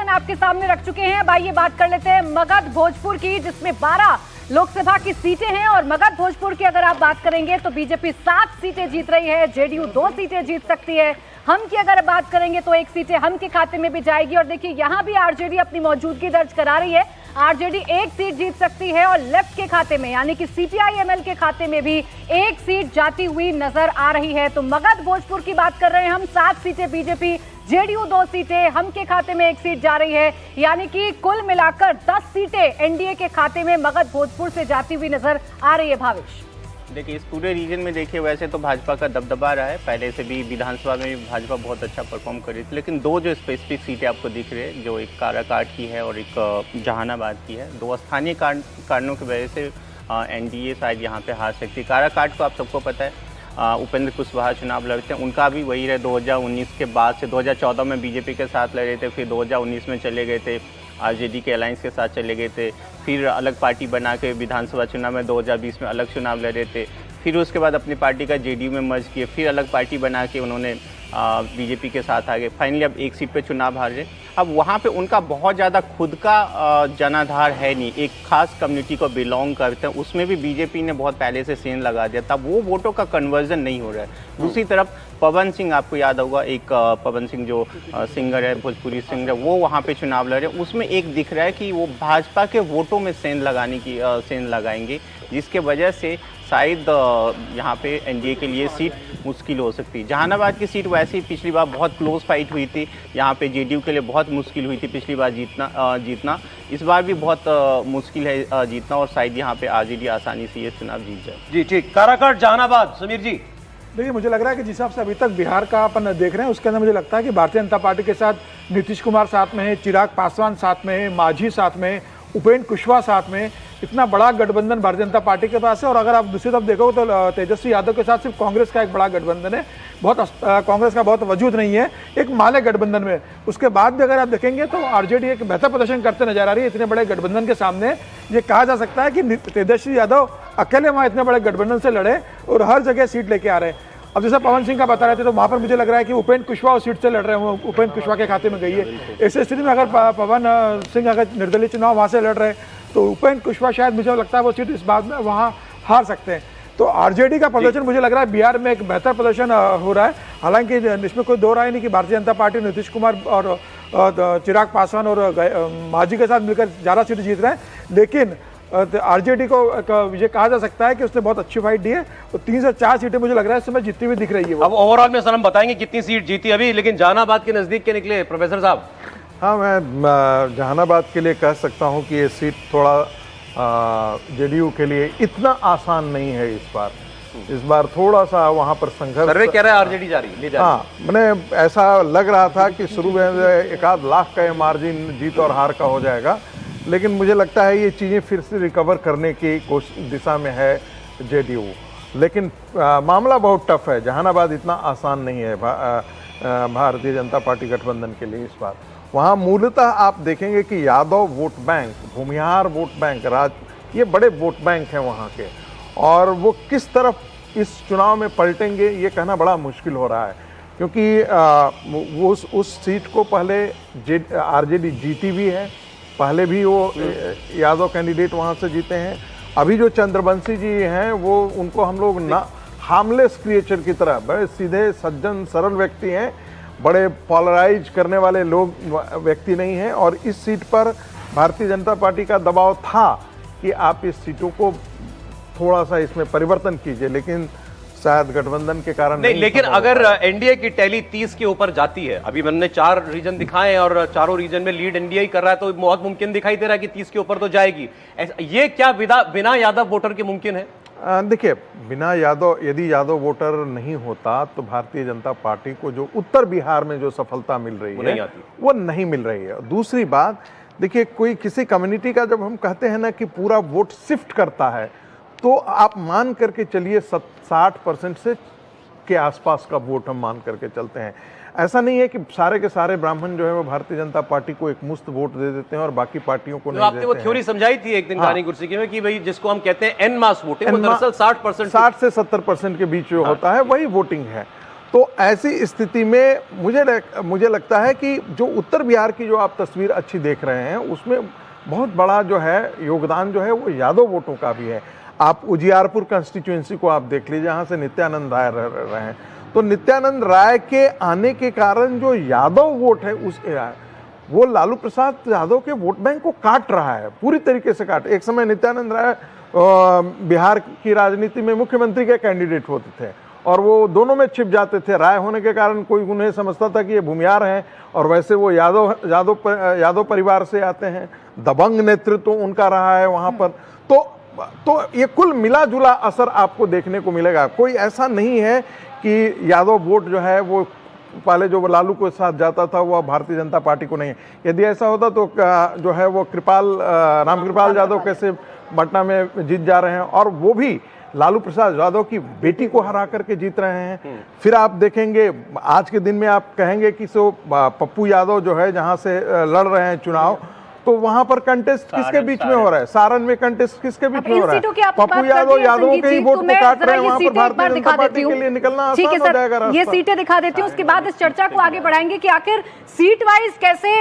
Division आपके सामने रख चुके हैं। अब आइए बात कर लेते हैं मगध भोजपुर की, जिसमें 12 लोकसभा की सीटें हैं। और मगध भोजपुर की अगर आप बात करेंगे तो बीजेपी 7 सीटें जीत रही है, जेडीयू 2 सीटें जीत सकती है। हम की अगर बात करेंगे तो 1 सीटें हम के खाते में भी जाएगी। और देखिए यहां भी आरजेडी अपनी मौजूदगी दर्ज करा रही है। आरजेडी 1 सीट जीत सकती है और लेफ्ट के खाते में यानी कि सीपीआई-एमएल के खाते में भी 1 सीट जाती हुई नजर आ रही है। तो मगध भोजपुर की बात कर रहे हैं हम, 7 सीटें बीजेपी, जेडीयू 2 सीटें, हम के खाते में 1 सीट जा रही है, यानी कि कुल मिलाकर 10 सीटें एनडीए के खाते में मगध भोजपुर से जाती हुई नजर आ रही है। भावेश, देखिए इस पूरे रीजन में देखिए वैसे तो भाजपा का दबदबा रहा है, पहले से भी विधानसभा में भी भाजपा बहुत अच्छा परफॉर्म कर रही थी, लेकिन 2 जो स्पेसिफिक सीटें आपको दिख रही है, जो एक काराकाट की है और एक जहानाबाद की है, 2 स्थानीय कारणों की वजह से एनडीए शायद यहाँ पे हार सकती है। काराकाट को आप सबको पता है उपेंद्र कुशवाहा चुनाव लड़ते हैं, उनका भी वही रहे 2019 के बाद से 2014 में बीजेपी के साथ लड़े थे, फिर 2019 में चले गए थे आरजेडी के अलायंस के साथ चले गए थे, फिर अलग पार्टी बना के विधानसभा चुनाव में 2020 में अलग चुनाव लड़े थे, फिर उसके बाद अपनी पार्टी का जेडीयू में मर्ज किए, फिर अलग पार्टी बना के उन्होंने बीजेपी के साथ आ गए, फाइनली अब 1 सीट पे चुनाव हार रहे। अब वहाँ पे उनका बहुत ज़्यादा खुद का जनाधार है नहीं, एक खास कम्युनिटी को बिलोंग करते हैं, उसमें भी बीजेपी ने बहुत पहले से सेंध लगा दिया, तब वो वोटों का कन्वर्जन नहीं हो रहा है। दूसरी तरफ पवन सिंह, आपको याद होगा एक पवन सिंह जो सिंगर है, भोजपुरी सिंगर है, वो वहाँ पे चुनाव लड़ रहे हैं, उसमें एक दिख रहा है कि वो भाजपा के वोटों में सेंध लगाएंगे, जिसके वजह से शायद यहाँ पे एनडीए के लिए सीट मुश्किल हो सकती है। जहानाबाद की सीट वैसे ही पिछली बार बहुत क्लोज फाइट हुई थी, यहाँ पे जेडीयू के लिए बहुत मुश्किल हुई थी पिछली बार जीतना, इस बार भी बहुत मुश्किल है जीतना, और शायद यहाँ पे आरजेडी आसानी से ये चुनाव जीत जाए। जी ठीक, काराकाट जहानाबाद, समीर जी। देखिए मुझे लग रहा है कि जिस हिसाब से अभी तक बिहार का अपन देख रहे हैं उसके अंदर मुझे लगता है कि भारतीय जनता पार्टी के साथ नीतीश कुमार साथ में है, चिराग पासवान साथ में है, मांझी साथ में है, उपेंद्र कुशवाहा साथ में, इतना बड़ा गठबंधन भारतीय जनता पार्टी के पास है। और अगर आप दूसरी तरफ देखोगे तो तेजस्वी यादव के साथ सिर्फ कांग्रेस का एक बड़ा गठबंधन है, कांग्रेस का बहुत वजूद नहीं है एक माले गठबंधन में। उसके बाद भी अगर आप देखेंगे तो आरजेडी एक बेहतर प्रदर्शन करते नजर आ रही है इतने बड़े गठबंधन के सामने। ये कहा जा सकता है कि तेजस्वी यादव अकेले वहाँ इतने बड़े गठबंधन से लड़े और हर जगह सीट लेके आ रहे हैं। अब जैसे पवन सिंह का बता रहे थे तो वहाँ पर मुझे लग रहा है कि उपेंद्र कुशवाहा उस सीट से लड़ रहे हैं, उपेंद्र कुशवाहा के खाते में गई है। ऐसी स्थिति में अगर पवन सिंह अगर निर्दलीय चुनाव वहाँ से लड़ रहे हैं तो उपेंद्र कुशवाहा शायद मुझे लगता है वो सीट इस बात में वहाँ हार सकते हैं। तो आरजेडी का प्रदर्शन मुझे लग रहा है बिहार में एक बेहतर प्रदर्शन हो रहा है। हालांकि इसमें कोई दो राय नहीं कि भारतीय जनता पार्टी नीतीश कुमार और चिराग पासवान और मांझी के साथ मिलकर ज़्यादा सीट जीत रहे हैं, लेकिन आरजेडी को ये कहा जा सकता है कि उसने बहुत अच्छी फाइट दी है। तो 3 से 4 सीटें मुझे लग रहा है इस समय जीतती हुई दिख रही है। अब ओवरऑल में सर हम बताएंगे कितनी सीट जीती अभी, लेकिन जहानाबाद के नजदीक के निकले प्रोफेसर साहब। हाँ, मैं जहानाबाद के लिए कह सकता हूँ कि ये सीट थोड़ा जेडीयू के लिए इतना आसान नहीं है इस बार थोड़ा सा वहाँ पर संघर्ष। सर्वे कह रहा है आरजेडी जा रही है। हाँ, मैंने ऐसा लग रहा था कि शुरू में 1-8 लाख का मार्जिन जीत और हार का हो जाएगा, लेकिन मुझे लगता है ये चीज़ें फिर से रिकवर करने की कोशिश दिशा में है जेडीयू। लेकिन मामला बहुत टफ है, जहानाबाद इतना आसान नहीं है भारतीय जनता पार्टी गठबंधन के लिए इस बार। वहाँ मूलतः आप देखेंगे कि Yadav vote bank, Bhumihar vote bank, ये बड़े वोट बैंक हैं वहाँ के, और वो किस तरफ इस चुनाव में पलटेंगे ये कहना बड़ा मुश्किल हो रहा है, क्योंकि वो उस सीट को पहले आरजेडी जीती भी है, पहले भी वो यादव कैंडिडेट वहाँ से जीते हैं। अभी जो चंद्रवंशी जी हैं वो उनको हम लोग ना हार्मलेस क्रिएचर की तरह, बड़े सीधे सज्जन सरल व्यक्ति हैं, बड़े पॉलराइज करने वाले लोग व्यक्ति नहीं हैं। और इस सीट पर भारतीय जनता पार्टी का दबाव था कि आप इस सीटों को थोड़ा सा इसमें परिवर्तन कीजिए, लेकिन शायद गठबंधन के कारण नहीं। लेकिन अगर एनडीए की टैली 30 के ऊपर जाती है, अभी मैंने 4 रीजन दिखाए हैं और चारों रीजन में लीड एनडीए कर रहा है, तो बहुत मुमकिन दिखाई दे रहा है कि 30 के ऊपर तो जाएगी। ये क्या बिना यादव वोटर के मुमकिन है? देखिए, बिना यादव, यदि यादव वोटर नहीं होता तो भारतीय जनता पार्टी को जो उत्तर बिहार में जो सफलता मिल रही है वो नहीं मिल रही है। दूसरी बात, देखिए कोई किसी कम्युनिटी का जब हम कहते हैं ना कि पूरा वोट शिफ्ट करता है, तो आप मान करके चलिए 60% से के आसपास का वोट हम मान करके चलते हैं। ऐसा नहीं है कि सारे के सारे ब्राह्मण जो है वो भारतीय जनता पार्टी को एक मुफ्त वोट दे देते हैं और बाकी पार्टियों को नहीं देते हैं। आपने वो थ्योरी समझाई थी एक दिन कहानी गुरसिकी में कि भाई जिसको हम कहते हैं एन मास वोटिंग, वो दरअसल 60% 60 से 70% के बीच जो होता है वही वोटिंग है। तो ऐसी स्थिति में मुझे लगता है कि जो उत्तर बिहार की जो आप तस्वीर अच्छी देख रहे हैं, उसमें बहुत बड़ा जो है योगदान जो है वो यादव वोटों का भी है। आप उजियारपुर कंस्टिट्यूएंसी को आप देख लीजिए, जहाँ से नित्यानंद राय रह रहे हैं, तो नित्यानंद राय के आने के कारण जो यादव वोट है वो लालू प्रसाद यादव के वोट बैंक को काट रहा है, पूरी तरीके से काट। एक समय नित्यानंद राय बिहार की राजनीति में मुख्यमंत्री के कैंडिडेट होते थे और वो दोनों में छिप जाते थे। राय होने के कारण कोई उन्हें समझता था कि ये भूमियार हैं, और वैसे वो यादव परिवार से आते हैं, दबंग नेतृत्व उनका रहा है वहाँ पर। तो ये कुल मिला जुला असर आपको देखने को मिलेगा। कोई ऐसा नहीं है कि यादव वोट जो है वो पहले जो लालू के साथ जाता था वो भारतीय जनता पार्टी को नहीं है। यदि ऐसा होता तो जो है वो रामकृपाल यादव कैसे पटना में जीत जा रहे हैं, और वो भी लालू प्रसाद यादव की बेटी को हरा करके जीत रहे हैं। फिर आप देखेंगे आज के दिन में आप कहेंगे कि पप्पू यादव जो है जहां से लड़ रहे हैं चुनाव, तो वहां पर कंटेस्ट किसके बीच में हो रहा है? सारण में कंटेस्ट किसके बीच में हो रहा है? पप्पू यादव यादवों के ही वोट को काट रहे हैं, वहां पर भारतीय जनता पार्टी के लिए निकलना आसान हो जाएगा रास्ता। ये सीटें दिखा देती हूँ, उसके बाद इस चर्चा को आगे बढ़ाएंगे कि आखिर सीट वाइज कैसे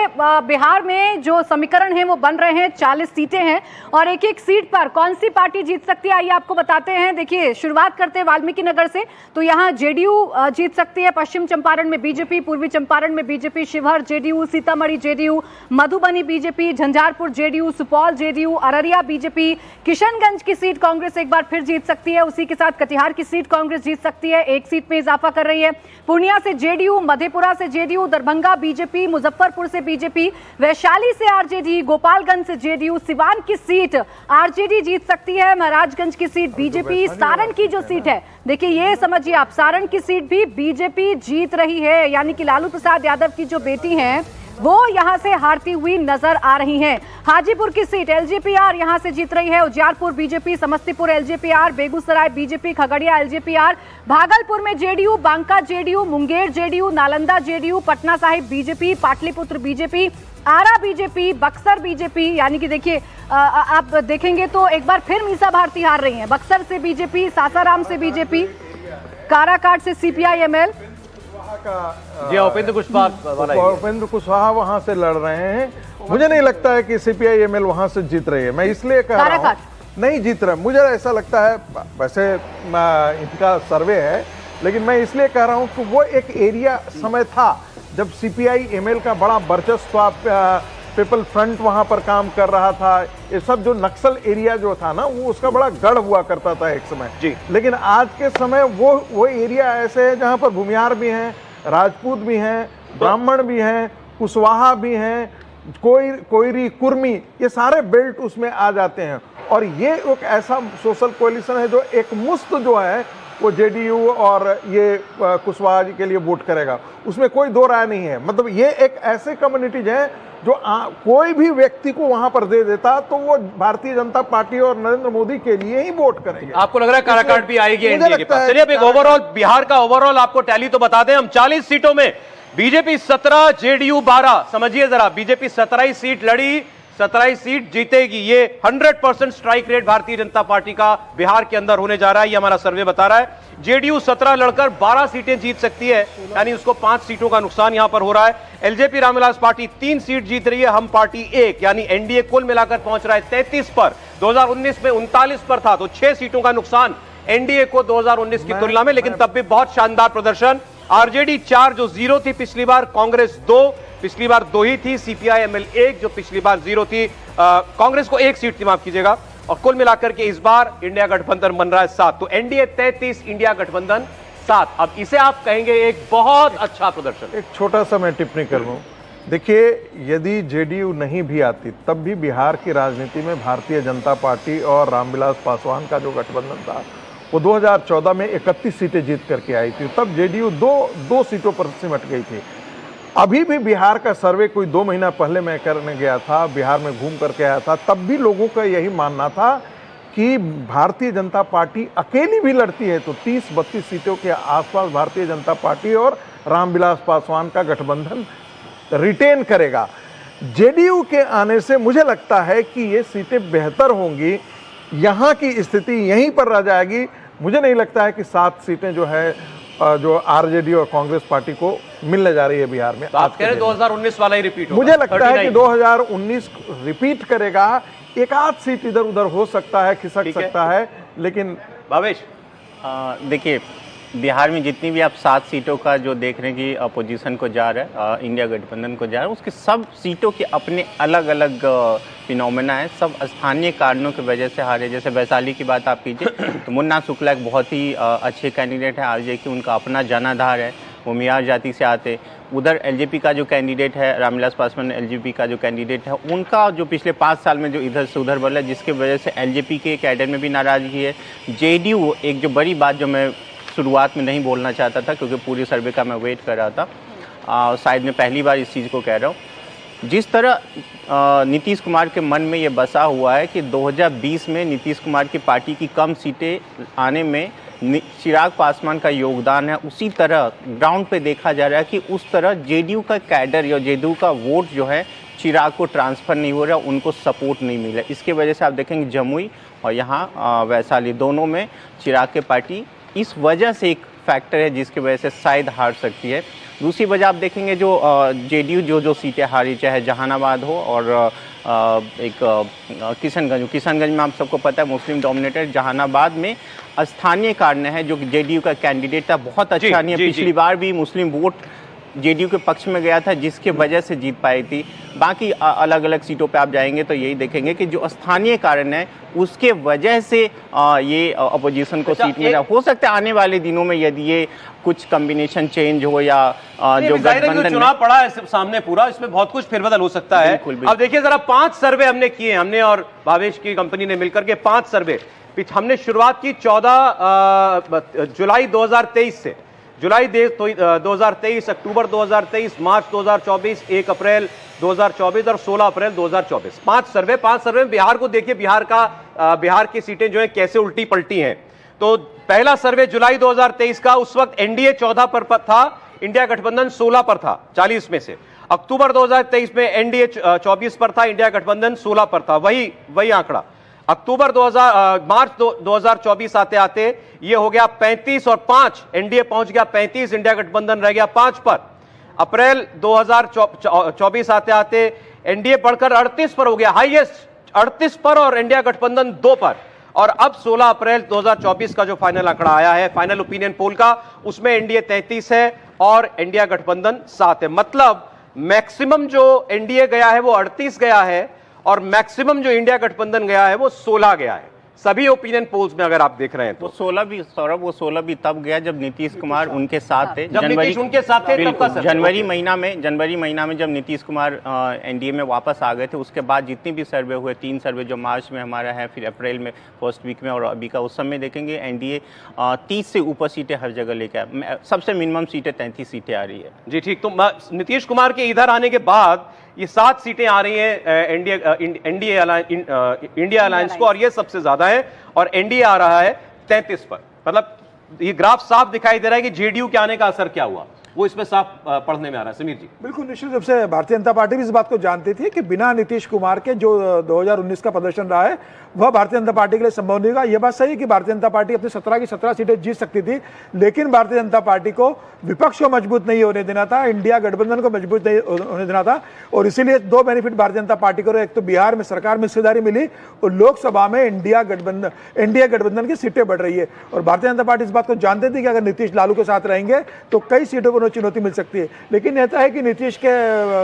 बिहार में जो समीकरण है वो बन रहे हैं। 40 सीटें हैं और एक एक सीट पर कौन सी पार्टी जीत सकती है, आइए आपको बताते हैं। देखिए, शुरुआत करते हैं वाल्मीकि नगर से, तो यहाँ जेडीयू जीत सकती है। पश्चिम चंपारण में बीजेपी, पूर्वी चंपारण में BJP, Sheohar JDU, Sitamarhi JDU, Madhubani BJP, Jhanjharpur JDU, Supaul JDU, Araria BJP, Kishanganj की सीट कांग्रेस एक बार फिर जीत सकती है। उसी के साथ कटिहार की सीट कांग्रेस जीत सकती है, एक सीट में इजाफा कर रही है। पूर्णिया से जेडीयू, मधेपुरा से जेडीयू, दरभंगा बीजेपी, मुजफ्फरपुर से बीजेपी, वैशाली से आरजेडी, गोपालगंज से जेडीयू, सिवान की सीट आरजेडी जीत सकती है, महाराजगंज की सीट बीजेपी, सारण की जो सीट है, देखिए ये समझिए आप, सारण की सीट भी बीजेपी जीत रही है, यानी कि लालू प्रसाद यादव की जो बेटी हैं वो यहां से हारती हुई नजर आ रही हैं। हाजीपुर की सीट एलजेपीआर यहां से जीत रही है, Ujiarpur BJP, Samastipur LJPR, Begusarai BJP, Khagaria LJPR, Bhagalpur में JDU, Banka JDU, Munger JDU, Nalanda JDU, Patna Sahib BJP, Pataliputra BJP, Ara BJP, Buxar BJP, यानी कि देखिए आप देखेंगे तो एक बार फिर मीसा भारती हार रही हैं। बक्सर से बीजेपी, सासाराम से बीजेपी, काराकाट से सीपीआई-एमएल, जी उपेंद्र कुशवाहा वहां से लड़ रहे हैं। मुझे नहीं लगता है कि सीपीआई-एमएल वहां से जीत रही है। मैं इसलिए कह रहा हूं नहीं जीत रहा, मुझे ऐसा लगता है, वैसे इनका सर्वे है, लेकिन मैं इसलिए कह रहा हूं कि वो एक एरिया समय था जब सीपीआई-एमएल का बड़ा वर्चस्व, पीपल फ्रंट वहां पर काम कर रहा था। ये सब जो नक्सल एरिया जो था ना, वो उसका बड़ा गढ़ हुआ करता था एक समय जी। लेकिन आज के समय वो एरिया ऐसे है जहां पर भूमियार भी हैं, राजपूत भी हैं, ब्राह्मण भी हैं, कुशवाहा भी हैं, कोयरी, कुर्मी, ये सारे बेल्ट उसमें आ जाते हैं। और ये एक ऐसा सोशल कोलिशन है जो एक मुश्त जो है वो जेडीयू और ये कुशवाहा जी के लिए वोट करेगा, उसमें कोई दो राय नहीं है। मतलब ये एक ऐसे कम्युनिटीज हैं जो कोई भी व्यक्ति को वहां पर दे देता तो वो भारतीय जनता पार्टी और नरेंद्र मोदी के लिए ही वोट करेंगे। आपको लग रहा है काराकाट भी आएगी एनडीए के पास? चलिए अब एक ओवरऑल बिहार का ओवरऑल आपको टैली तो बता दें हम। 40 सीटों में बीजेपी 17, जेडीयू 12। समझिए जरा, बीजेपी 17 सीट लड़ी, 17 सीट जीतेगी। ये 100% strike rate Bharatiya Janata party का बिहार के अंदर होने जा रहा है, ये हमारा सर्वे बता रहा है। जेडीयू 17 लड़कर 12 सीटें जीत सकती है, यानी उसको 5 सीटों का नुकसान यहां पर हो रहा है। एलजेपी रामविलास पार्टी 3 सीट जीत रही है, हम पार्टी 1, यानी एनडीए कुल मिलाकर पहुंच रहा है 33 पर। 2019 में 39 पर था, तो 6 सीटों का नुकसान एनडीए को 2019 की तुलना में, लेकिन तब भी बहुत शानदार प्रदर्शन। आरजेडी 4 जो 0 थी पिछली बार, कांग्रेस 2, पिछली बार 2 ही थी, सीपीआई-एमएल 1 जो पिछली बार 0 थी, कांग्रेस को 1 सीट थी, माफ कीजिएगा। और कुल मिलाकर के इस बार इंडिया गठबंधन बन रहा है 7, तो एनडीए 33, इंडिया गठबंधन 7। अब इसे आप कहेंगे एक बहुत अच्छा प्रदर्शन। एक छोटा सा मैं टिप्पणी कर लूं, देखिए यदि जेडीयू नहीं भी आती तब भी बिहार की राजनीति में भारतीय जनता पार्टी और रामविलास पासवान का जो गठबंधन था वो 2014 में 31 सीटें जीत करके आई थी, तब जेडीयू दो सीटों पर सिमट गई थी। अभी भी बिहार का सर्वे कोई 2 महीना पहले मैं करने गया था, बिहार में घूम करके आया था, तब भी लोगों का यही मानना था कि भारतीय जनता पार्टी अकेली भी लड़ती है तो 30-32 सीटों के आसपास भारतीय जनता पार्टी और रामविलास पासवान का गठबंधन रिटेन करेगा। जेडीयू के आने से मुझे लगता है कि ये सीटें बेहतर होंगी, यहाँ की स्थिति यहीं पर रह जाएगी। मुझे नहीं लगता है कि 7 सीटें जो है जो आरजेडी और कांग्रेस पार्टी को मिलने जा रही है बिहार में। तो आप कह रहे हैं 2019 वाला ही रिपीट होगा? मुझे लगता है कि 2019 रिपीट करेगा, एक आध सीट इधर उधर हो सकता है, खिसक सकता है, लेकिन भावेश देखिए बिहार में जितनी भी आप 7 सीटों का जो देख रहे हैं कि अपोजिशन को जा रहा है, इंडिया गठबंधन को जा रहा है, उसके सब सीटों के अपने अलग अलग फिनोमेना है। सब स्थानीय कारणों की वजह से हारे। जैसे वैशाली की बात आप कीजिए तो मुन्ना शुक्ला एक बहुत ही अच्छे कैंडिडेट है आरजे की, उनका अपना जनाधार है, वो मियार जाति से आते। उधर एलजेपी का जो कैंडिडेट है रामविलास पासवान, एलजेपी का जो कैंडिडेट है, उनका जो पिछले 5 साल में जो इधर से उधर बढ़ा, जिसकी वजह से एलजेपी के कैडर में भी नाराजगी है। जेडीयू, एक जो बड़ी बात जो मैं शुरुआत में नहीं बोलना चाहता था क्योंकि पूरी सर्वे का मैं वेट कर रहा था, शायद मैं पहली बार इस चीज़ को कह रहा हूँ। जिस तरह नीतीश कुमार के मन में ये बसा हुआ है कि 2020 में नीतीश कुमार की पार्टी की कम सीटें आने में चिराग पासवान का योगदान है, उसी तरह ग्राउंड पे देखा जा रहा है कि उस तरह जेडीयू का कैडर या जेडीयू का वोट जो है चिराग को ट्रांसफ़र नहीं हो रहा, उनको सपोर्ट नहीं मिला। इसके वजह से आप देखेंगे जमुई और यहाँ वैशाली दोनों में चिराग की पार्टी इस वजह से एक फैक्टर है जिसकी वजह से शायद हार सकती है। दूसरी वजह आप देखेंगे जो जेडीयू जो सीटें हारी, चाहे जहानाबाद हो और एक किशनगंज में आप सबको पता है मुस्लिम डोमिनेटेड, जहानाबाद में स्थानीय कारण है जो जेडीयू का कैंडिडेट था बहुत अच्छा नहीं है, पिछली बार भी मुस्लिम वोट जेडीयू के पक्ष में गया था जिसके वजह से जीत पाई थी। बाकी अलग अलग सीटों पे आप जाएंगे तो यही देखेंगे कि जो स्थानीय कारण है उसके वजह से ये अपोजिशन को सीट मिला। हो सकता है आने वाले दिनों में यदि ये कुछ कॉम्बिनेशन चेंज हो या जो गठबंधन चुनाव पड़ा है सामने पूरा, इसमें बहुत कुछ फेरबदल हो सकता है। अब देखिए जरा 5 सर्वे हमने किए, हमने और भावेश की कंपनी ने मिलकर के 5 सर्वे। हमने शुरुआत की 14 जुलाई 2023 से, जुलाई 2023, अक्टूबर 2023, मार्च 2024, 1 अप्रैल 2024 और 16 अप्रैल 2024। 5 सर्वे में बिहार को देखिए, बिहार की सीटें जो है कैसे उल्टी पलटी हैं। तो पहला सर्वे जुलाई 2023 का, उस वक्त एनडीए 14 पर था, इंडिया गठबंधन 16 पर था 40 में से। अक्टूबर 2023 में एनडीए 24 पर था, इंडिया गठबंधन 16 पर था, वही आंकड़ा। मार्च 2024 आते आते ये हो गया 35 और 5, एनडीए पहुंच गया 35, इंडिया गठबंधन रह गया 5 पर। अप्रैल 2024 आते आते एनडीए बढ़कर 38 पर हो गया, हाईएस्ट 38 पर, और इंडिया गठबंधन 2 पर। और अब 16 अप्रैल 2024 का जो फाइनल आंकड़ा आया है फाइनल ओपिनियन पोल का, उसमें एनडीए 33 है और इंडिया गठबंधन 7 है। मतलब मैक्सिमम जो एनडीए गया है वो 38 गया है और मैक्सिमम जो इंडिया गठबंधन गया है वो 16 गया है, सभी ओपिनियन पोल्स में अगर आप देख रहे हैं तो। वो 16 भी सौरभ, वो 16 भी तब गया जब नीतीश कुमार उनके साथ थे, जनवरी उनके साथ थे तब का सर। जनवरी महीना में जब नीतीश कुमार एनडीए में वापस आ गए थे, उसके बाद जितनी भी सर्वे हुए, 3 सर्वे जो मार्च में हमारा है, फिर अप्रैल में फर्स्ट वीक में और अभी का, उस समय देखेंगे एनडीए 30 से ऊपर सीटें हर जगह लेके आए, सबसे मिनिमम सीटें 33 सीटें आ रही है। जी ठीक। तो नीतीश कुमार के इधर आने के बाद ये 7 सीटें आ रही हैं इंडिया अलायंस को, और ये सबसे ज्यादा है, और एनडीए आ रहा है 33 पर। मतलब ये ग्राफ साफ दिखाई दे रहा है कि जेडीयू के आने का असर क्या हुआ, वो इसमें साफ पढ़ने में आ रहा है। समीर जी। बिल्कुल निश्चित रूप से भारतीय जनता पार्टी भी इस बात को जानती थी कि बिना नीतीश कुमार के जो 2019 का प्रदर्शन रहा है वह भारतीय जनता पार्टी के लिए संभव नहीं होगा। यह बात सही है कि भारतीय जनता पार्टी अपनी 17 की 17 सीटें जीत सकती थी, लेकिन भारतीय जनता पार्टी को विपक्ष को मजबूत नहीं होने देना था, इंडिया गठबंधन को मजबूत नहीं होने देना था, और इसीलिए 2 बेनिफिट भारतीय जनता पार्टी को, एक तो बिहार में सरकार में हिस्सेदारी मिली और लोकसभा में एनडीए गठबंधन की सीटें बढ़ रही है। और भारतीय जनता पार्टी इस बात को जानते थे कि अगर नीतीश लालू के साथ रहेंगे तो कई सीटों पर चुनौती मिल सकती है। लेकिन ऐसा है कि नीतीश के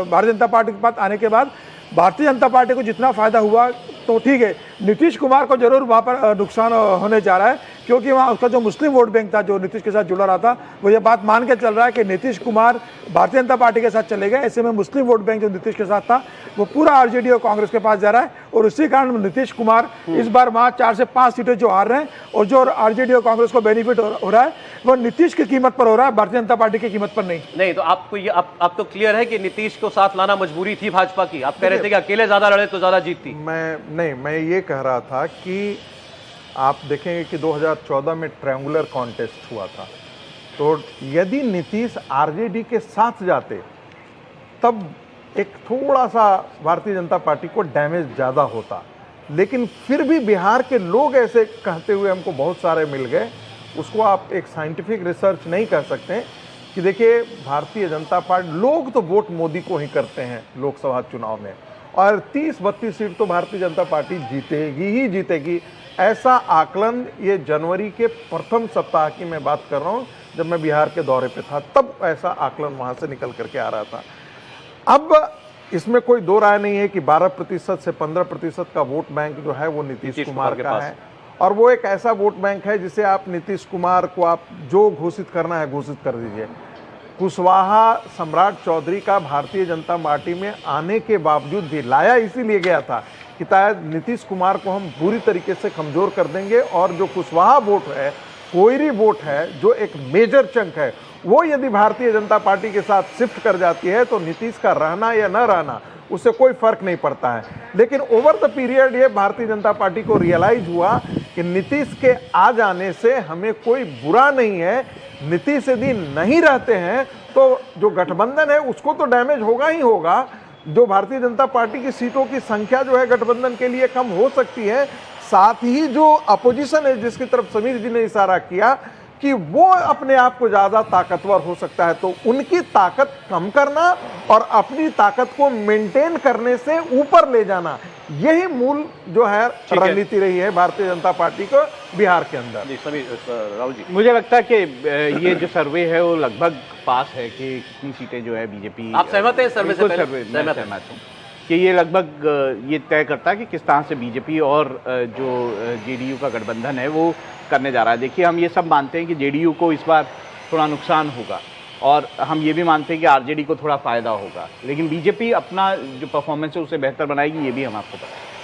भारतीय जनता पार्टी के पास आने के बाद भारतीय जनता पार्टी को जितना फायदा हुआ तो ठीक है, नीतीश कुमार को जरूर वहाँ पर नुकसान होने जा रहा है, क्योंकि वहाँ उसका जो मुस्लिम वोट बैंक था जो नीतीश के साथ जुड़ा रहा था, वो ये बात मान के चल रहा है कि नीतीश कुमार भारतीय जनता पार्टी के साथ चले गए। ऐसे में मुस्लिम वोट बैंक जो नीतीश के साथ था वो पूरा आरजेडी और कांग्रेस के पास जा रहा है, और उसी कारण नीतीश कुमार इस बार वहाँ 4 से 5 सीटें जो हार रहे हैं, और जो आरजेडी और कांग्रेस को बेनिफिट हो रहा है वो नीतीश की कीमत पर हो रहा है, भारतीय जनता पार्टी की कीमत पर नहीं। तो आपको ये आप तो क्लियर है कि नीतीश को साथ लाना मजबूरी थी भाजपा की। आप कह रहे थे कि अकेले ज्यादा लड़े तो ज्यादा जीतती। मैं ये कह रहा था कि आप देखेंगे कि 2014 में ट्रायंगुलर कॉन्टेस्ट हुआ था, तो यदि नीतीश आरजेडी के साथ जाते तब एक थोड़ा सा भारतीय जनता पार्टी को डैमेज ज़्यादा होता, लेकिन फिर भी बिहार के लोग ऐसे कहते हुए हमको बहुत सारे मिल गए, उसको आप एक साइंटिफिक रिसर्च नहीं कह सकते कि देखिए भारतीय जनता पार्टी, लोग तो वोट मोदी को ही करते हैं लोकसभा चुनाव में, और 30-32 सीट तो भारतीय जनता पार्टी जीतेगी ही जीतेगी, ऐसा आकलन ये जनवरी के प्रथम सप्ताह की मैं बात कर रहा हूँ, जब मैं बिहार के दौरे पे था तब ऐसा आकलन वहाँ से निकल करके आ रहा था। अब इसमें कोई दो राय नहीं है कि 12% से 15% का वोट बैंक जो है वो नीतीश कुमार का है, और वो एक ऐसा वोट बैंक है जिसे आप नीतीश कुमार को आप जो घोषित करना है घोषित कर दीजिए। कुशवाहा सम्राट चौधरी का भारतीय जनता पार्टी में आने के बावजूद भी लाया इसीलिए गया था कि शायद नीतीश कुमार को हम बुरी तरीके से कमजोर कर देंगे, और जो कुशवाहा वोट है, कोयरी वोट है, जो एक मेजर चंक है, वो यदि भारतीय जनता पार्टी के साथ शिफ्ट कर जाती है तो नीतीश का रहना या न रहना उससे कोई फर्क नहीं पड़ता है। लेकिन ओवर द पीरियड ये भारतीय जनता पार्टी को रियलाइज हुआ कि नीतीश के आ जाने से हमें कोई बुरा नहीं है, नीतीश यदि नहीं रहते हैं तो जो गठबंधन है उसको तो डैमेज होगा ही होगा, जो भारतीय जनता पार्टी की सीटों की संख्या जो है गठबंधन के लिए कम हो सकती है, साथ ही जो अपोजिशन है जिसकी तरफ समीर जी ने इशारा किया कि वो अपने आप को ज़्यादा ताकतवर हो सकता है, तो उनकी ताकत कम करना और अपनी ताकत को मेंटेन करने से ऊपर ले जाना, यही मूल जो है रणनीति रही है भारतीय जनता पार्टी को बिहार के अंदर। राहुल जी, मुझे लगता है कि ये जो सर्वे है वो लगभग पास है कि कितनी सीटें जो है बीजेपी। आप सहमत हैं सर्वे से बिल्कुल पहले? सहमत हूँ कि ये लगभग ये तय करता है कि किस तरह से बीजेपी और जो जेडीयू का गठबंधन है वो करने जा रहा है। देखिए, हम ये सब मानते हैं कि जेडीयू को इस बार थोड़ा नुकसान होगा, और हम ये भी मानते हैं कि आरजेडी को थोड़ा फायदा होगा, लेकिन बीजेपी अपना जो परफॉर्मेंस है उसे बेहतर बनाएगी, ये भी हम आपको पता है।